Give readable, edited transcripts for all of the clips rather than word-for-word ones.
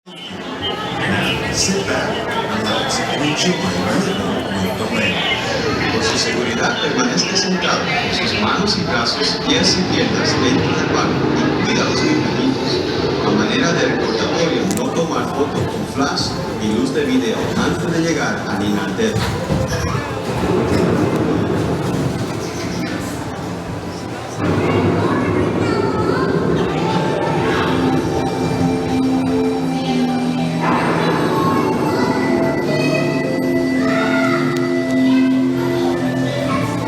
Now, sit back, relax, and enjoy living with the land. Por su seguridad, permanezca sentado con sus manos y brazos, pies y piernas dentro del barco y cuida a los pequeñitos. A manera de recordatorio, no tomar fotos con flash y luz de video antes de llegar a Ninantero.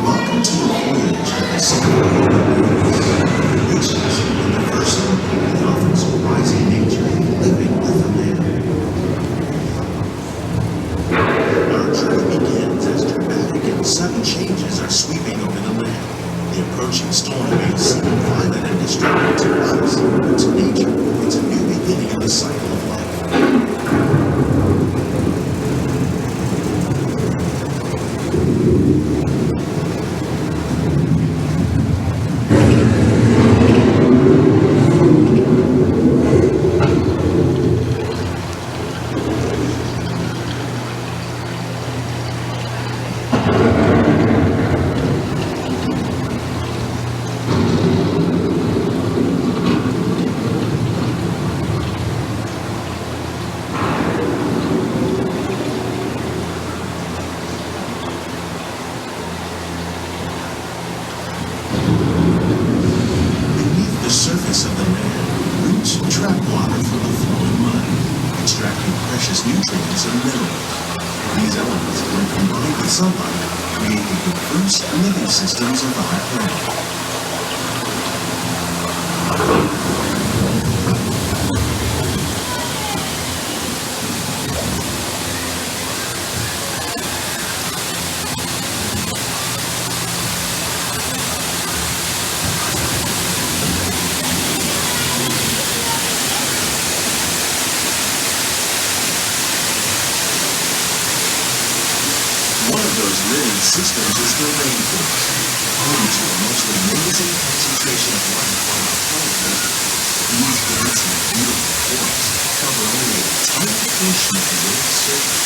Welcome to a voyage of the Nations, universal, and often surprising nature living with the land. Our journey begins as dramatic and sudden changes are sweeping over the land. The approaching storm may seem violent and destructive to us, but to nature, it's a new beginning of the cycle of life. Beneath the surface of the land, roots trap water from the flowing mud, extracting precious nutrients and minerals. These elements, when combined with sunlight, create the diverse living systems of our planet. One of those living systems is the rainforest, home to a most amazing concentration of life on our planet. These dense and beautiful forests cover only a tiny portion of the Earth's surface,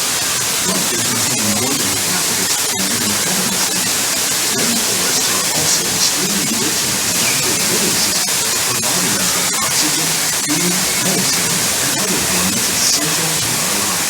but they contain more than half of its food and elements. Rainforests are also extremely rich in productive living systems, providing us with oxygen, food, medicine, and other elements essential to our lives.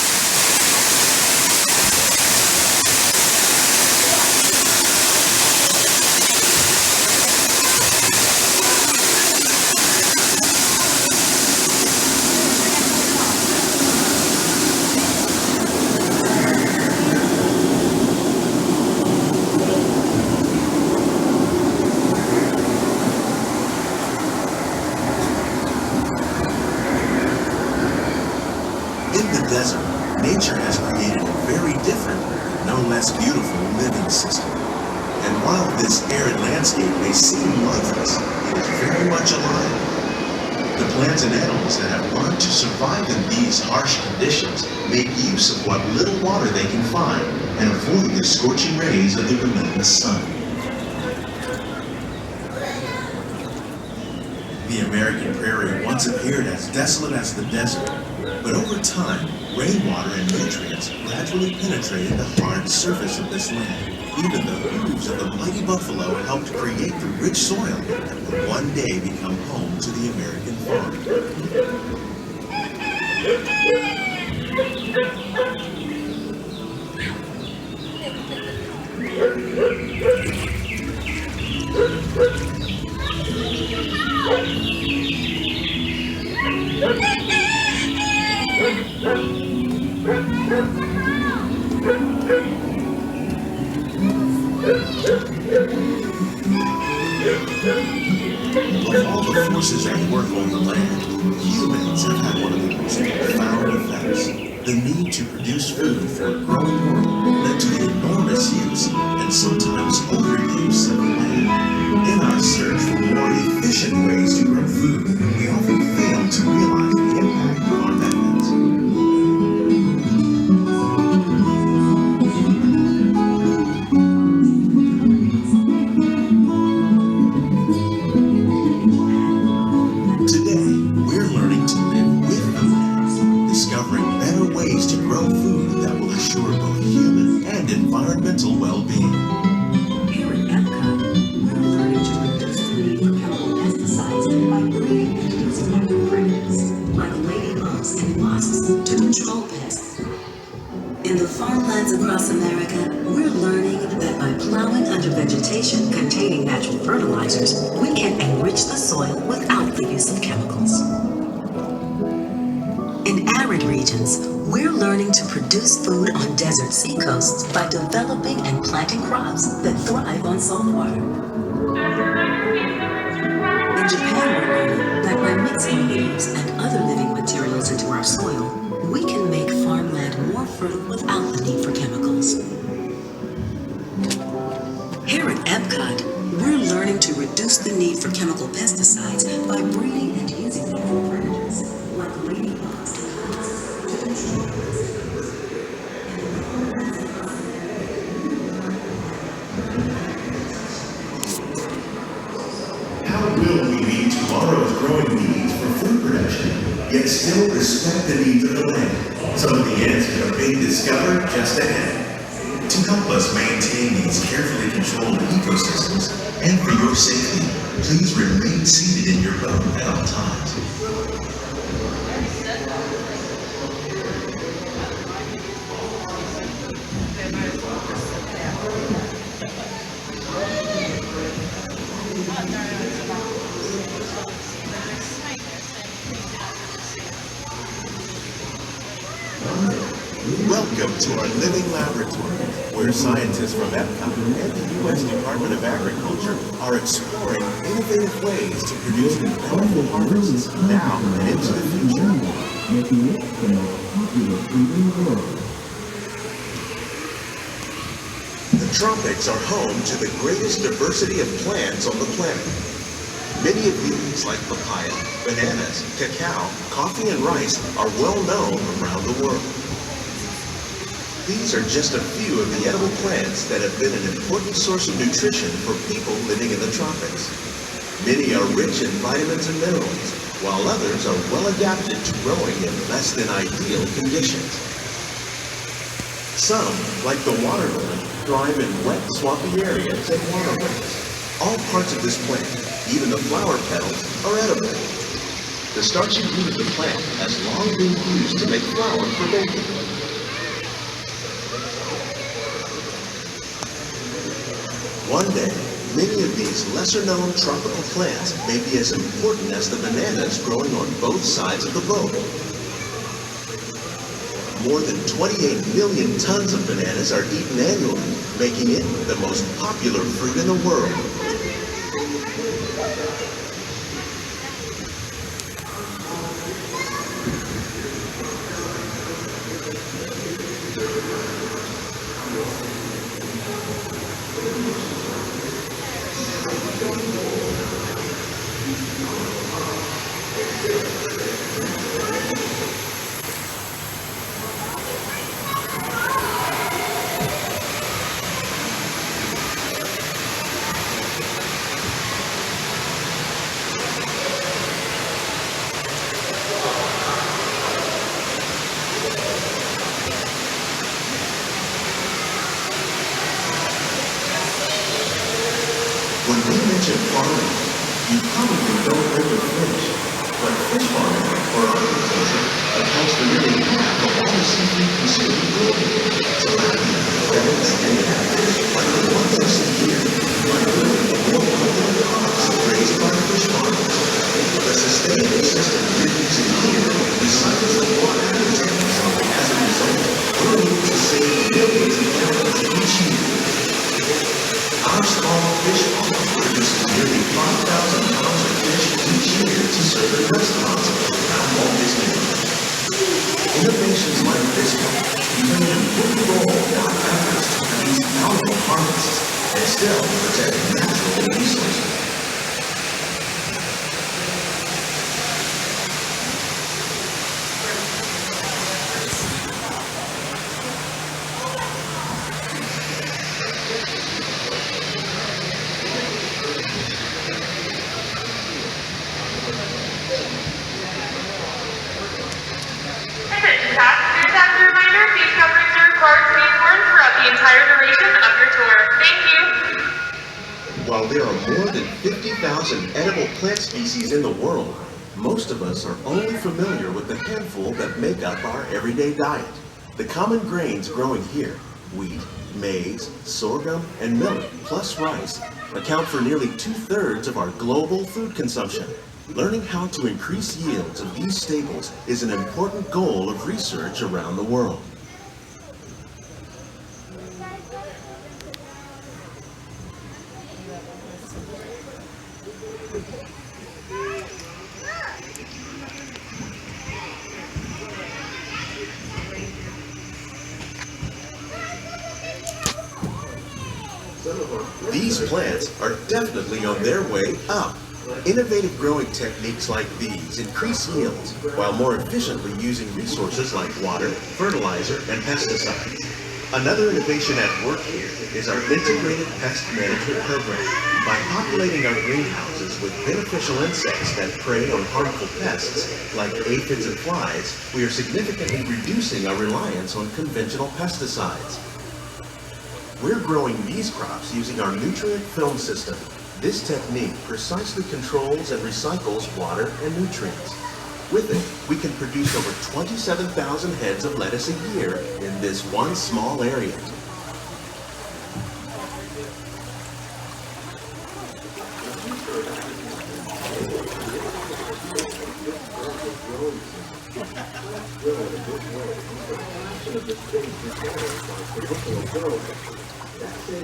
In the desert, nature has created a very different, no less beautiful living system. And while this arid landscape may seem lifeless, it is very much alive. The plants and animals that have learned to survive in these harsh conditions make use of what little water they can find and avoid the scorching rays of the relentless sun. The American prairie once appeared as desolate as the desert, but over time, rainwater and nutrients gradually penetrated the hard surface of this land. Even the hooves of the mighty buffalo helped create the rich soil that would one day become home to the American farm. Of all the forces at work on the land, humans have had one of the most profound effects. The need to produce food for a growing world led to the enormous use and sometimes overuse of the land. In our search for more efficient ways to grow food, we often fail to realize the impact of our methods. Today, we're learning to live with the land. environmental well-being. Here at Epcot, we're learning to reduce the need for chemical pesticides by breeding and using natural predators, like ladybugs and wasps, to control pests. In the farmlands across America, we're learning that by plowing under vegetation containing natural fertilizers, we can enrich the soil without the use of chemicals. In arid regions, we're learning to produce food on desert seacoasts by developing and planting crops that thrive on salt water. In Japan, we're learning that by mixing leaves and other living materials into our soil, we can make farmland more fertile without the need for chemicals. Here at Epcot, we're learning to reduce the need for chemical pesticides by breeding and using natural predators, like ladybugs. How will we meet tomorrow's growing needs for food production, yet still respect the needs of the land? Some of the answers are being discovered just ahead. To help us maintain these carefully controlled ecosystems, and for your safety, please remain seated in your boat at all times. Welcome to our living laboratory, where scientists from Epcot and the U.S. Department of Agriculture are exploring innovative ways to produce bountiful harvests now and into the future. Making it the most popular food in the world. The tropics are home to the greatest diversity of plants on the planet. Many of these, like papaya, bananas, cacao, coffee, and rice, are well known around the world. These are just a few of the edible plants that have been an important source of nutrition for people living in the tropics. Many are rich in vitamins and minerals, while others are well adapted to growing in less than ideal conditions. Some, like the water lily, thrive in wet, swampy areas and waterways. All parts of this plant, even the flower petals, are edible. The starchy root of the plant has long been used to make flour for baking. One day, many of these lesser-known tropical plants may be as important as the bananas growing on both sides of the boat. More than 28 million tons of bananas are eaten annually, making it the most popular fruit in the world. When we mention farming, you probably don't think of fish, but fish farming, or aquaculture, accounts for nearly half of all the seafood consumed globally. Tilapia, herons, and catfish are the ones you see here, are really the more popular crops raised by fish farmers. The sustainable system you're using here recycles the water in tanks. As a result, we're able to save millions of gallons each year. Our small fish farm produces nearly 5,000 pounds of fish each year to serve in restaurants around Walt Disney World. Innovations like this one play an important role in our efforts to produce bountiful harvests and still protect natural resources. Attention passengers, as a reminder, these coverings are required to be worn throughout the entire duration of While there are more than 50,000 edible plant species in the world, most of us are only familiar with the handful that make up our everyday diet. The common grains growing here, wheat, maize, sorghum, and millet, plus rice, account for nearly 2/3 of our global food consumption. Learning how to increase yields of these staples is an important goal of research around the world. These plants are definitely on their way up. Innovative growing techniques like these increase yields while more efficiently using resources like water, fertilizer, and pesticides. Another innovation at work here is our integrated pest management program. By populating our greenhouses with beneficial insects that prey on harmful pests like aphids and flies, we are significantly reducing our reliance on conventional pesticides. We're growing these crops using our nutrient film system. This technique precisely controls and recycles water and nutrients. With it, we can produce over 27,000 heads of lettuce a year in this one small area.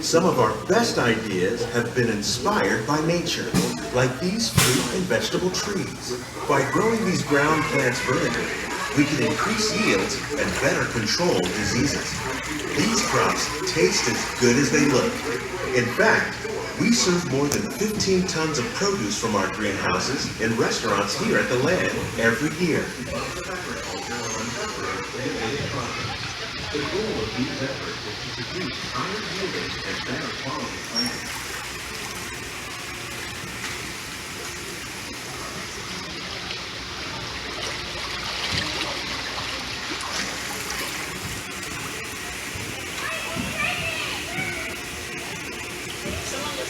Some of our best ideas have been inspired by nature, like these fruit and vegetable trees. By growing these ground plants vertically, we can increase yields and better control diseases. These crops taste as good as they look. In fact, we serve more than 15 tons of produce from our greenhouses in restaurants here at the land every year. The goal of these efforts is to produce higher yielding and better quality plants.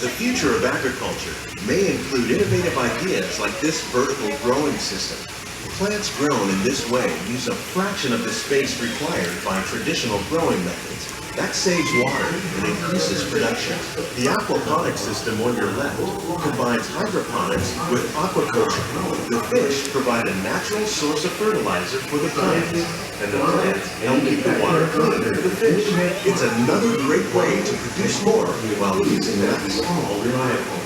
The future of agriculture may include innovative ideas like this vertical growing system. Plants grown in this way use a fraction of the space required by traditional growing methods. That saves water and increases production. The aquaponics system on your left combines hydroponics with aquaculture. The fish provide a natural source of fertilizer for the plants, and the plants help keep the water clean for the fish. It's another great way to produce more while using less all reliable.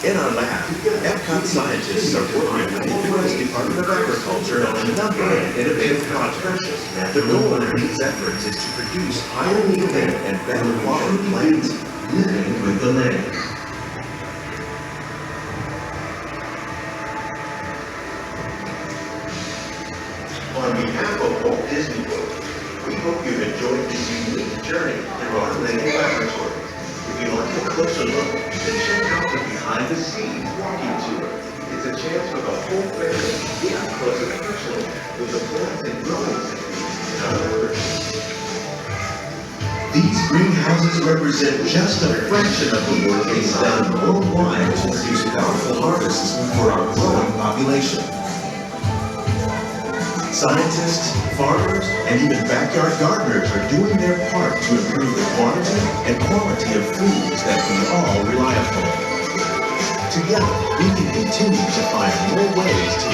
In our lab, Epcot scientists are working with the U.S. Department of Agriculture on a number of innovative projects. The goal of these efforts is to produce higher yielding and better quality plants, living with the land. On behalf of Walt Disney World, we hope you've enjoyed this unique journey through our living laboratory. If you'd like a closer look, then check out the behind-the-scenes walking tour. It's a chance for the whole family to get up close and personal with the plants and growing techniques in our laboratory. These greenhouses represent just a fraction of the work being done worldwide to produce powerful harvests for our growing population. Scientists, farmers, and even backyard gardeners are doing their part to improve the quantity and quality of foods that we all rely upon. Together, we can continue to find more ways to